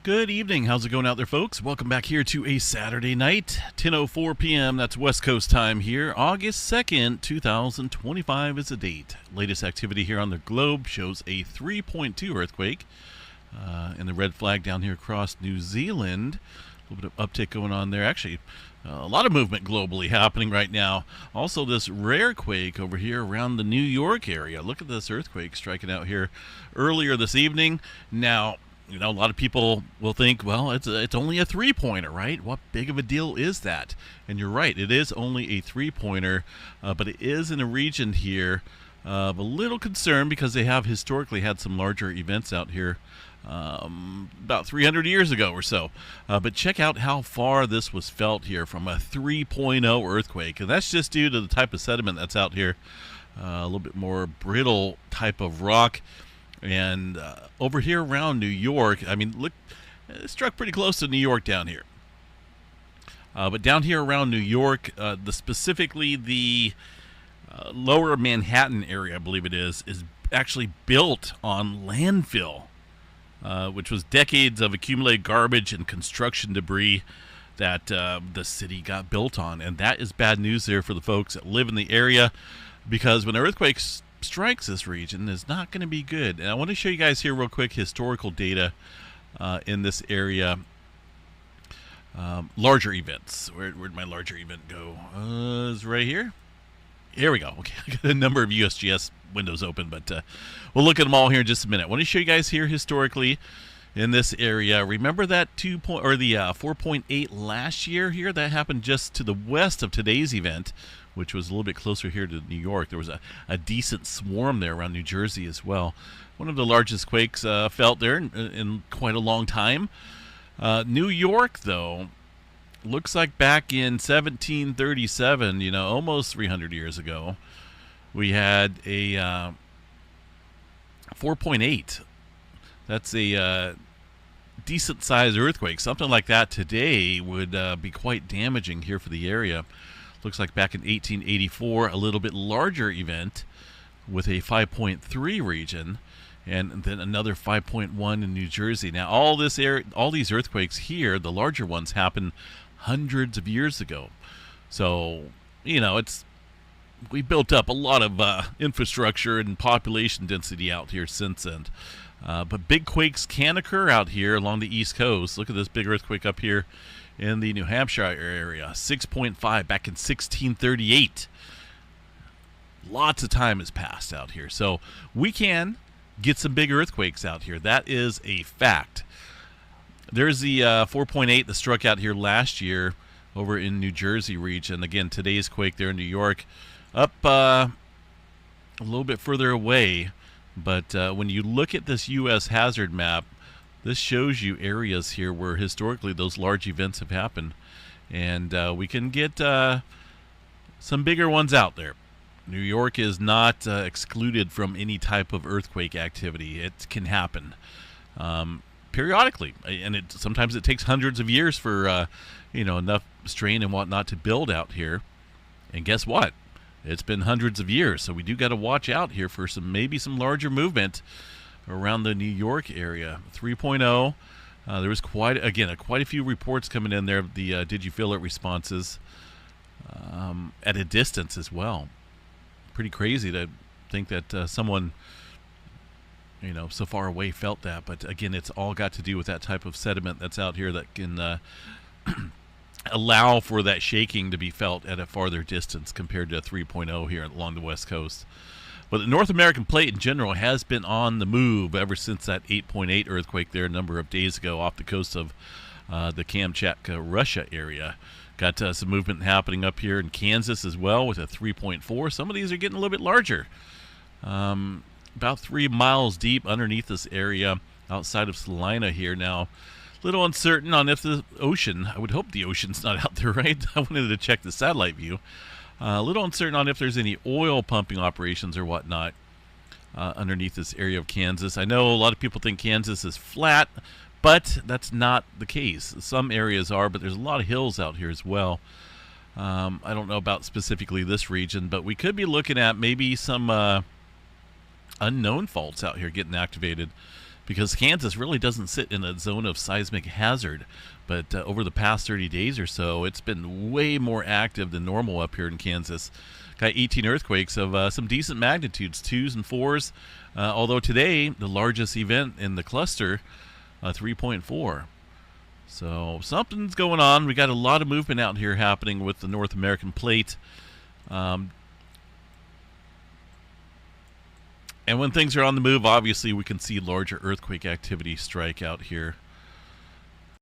Good evening. How's it going out there, folks? Welcome back here to a Saturday night, 10:04 p.m. That's West Coast time here. August 2nd, 2025 is the date. Latest activity here on the globe shows a 3.2 earthquake. And the red flag down here across New Zealand. A little bit of uptick going on there. Actually, a lot of movement globally happening right now. Also, this rare quake over here around the New York area. Look at this earthquake striking out here earlier this evening. Now, you know, a lot of people will think, well, it's only a three-pointer, right? What big of a deal is that? And you're right, it is only a three-pointer, but it is in a region here of a little concern because they have historically had some larger events out here about 300 years ago or so. But check out how far this was felt here from a 3.0 earthquake. And that's just due to the type of sediment that's out here, a little bit more brittle type of rock. And over here around New York, I mean, look, it struck pretty close to New York down here. But down here around New York, specifically the lower Manhattan area, I believe it is actually built on landfill, which was decades of accumulated garbage and construction debris that the city got built on. And that is bad news there for the folks that live in the area, because when earthquakes strikes this region is not going to be good. And I want to show you guys here real quick historical data in this area. Larger events. Where'd my larger event go? Is right here. Here we go. Okay, I got a number of USGS windows open, but we'll look at them all here in just a minute. I want to show you guys here historically in this area. Remember that 4.8 last year here? That happened just to the west of today's event, which was a little bit closer here to New York. There was a decent swarm there around New Jersey as well. One of the largest quakes felt there in quite a long time. New York, though, looks like back in 1737, you know, almost 300 years ago, we had a 4.8. That's a decent-sized earthquake. Something like that today would be quite damaging here for the area. Looks like back in 1884, a little bit larger event with a 5.3 region, and then another 5.1 in New Jersey. Now, all these earthquakes here, the larger ones, happened hundreds of years ago. So, you know, we built up a lot of infrastructure and population density out here since then. But big quakes can occur out here along the East Coast. Look at this big earthquake up here in the New Hampshire area, 6.5 back in 1638. Lots of time has passed out here. So we can get some big earthquakes out here. That is a fact. There's the 4.8 that struck out here last year over in New Jersey region. Again, today's quake there in New York, up a little bit further away. But when you look at this U.S. hazard map, this shows you areas here where historically those large events have happened. And we can get some bigger ones out there. New York is not excluded from any type of earthquake activity. It can happen periodically. And sometimes it takes hundreds of years for enough strain and whatnot to build out here. And guess what? It's been hundreds of years. So we do got to watch out here for maybe some larger movement around the New York area. 3.0. There was quite a few reports coming in there. The did you feel it responses at a distance as well. Pretty crazy to think that someone, so far away felt that. But again, it's all got to do with that type of sediment that's out here that can allow for that shaking to be felt at a farther distance compared to a 3.0 here along the West Coast. But the North American plate in general has been on the move ever since that 8.8 earthquake there a number of days ago off the coast of the Kamchatka, Russia area. Got some movement happening up here in Kansas as well with a 3.4. Some of these are getting a little bit larger. About 3 miles deep underneath this area outside of Salina here. Now, a little uncertain on if the ocean, I would hope the ocean's not out there, right? I wanted to check the satellite view. A little uncertain on if there's any oil pumping operations or whatnot underneath this area of Kansas. I know a lot of people think Kansas is flat, but that's not the case. Some areas are, but there's a lot of hills out here as well. I don't know about specifically this region, but we could be looking at maybe some unknown faults out here getting activated because Kansas really doesn't sit in a zone of seismic hazard. But over the past 30 days or so, it's been way more active than normal up here in Kansas. Got 18 earthquakes of some decent magnitudes, 2s and 4s. Although today, the largest event in the cluster, 3.4. So something's going on. We got a lot of movement out here happening with the North American plate. And when things are on the move, obviously we can see larger earthquake activity strike out here.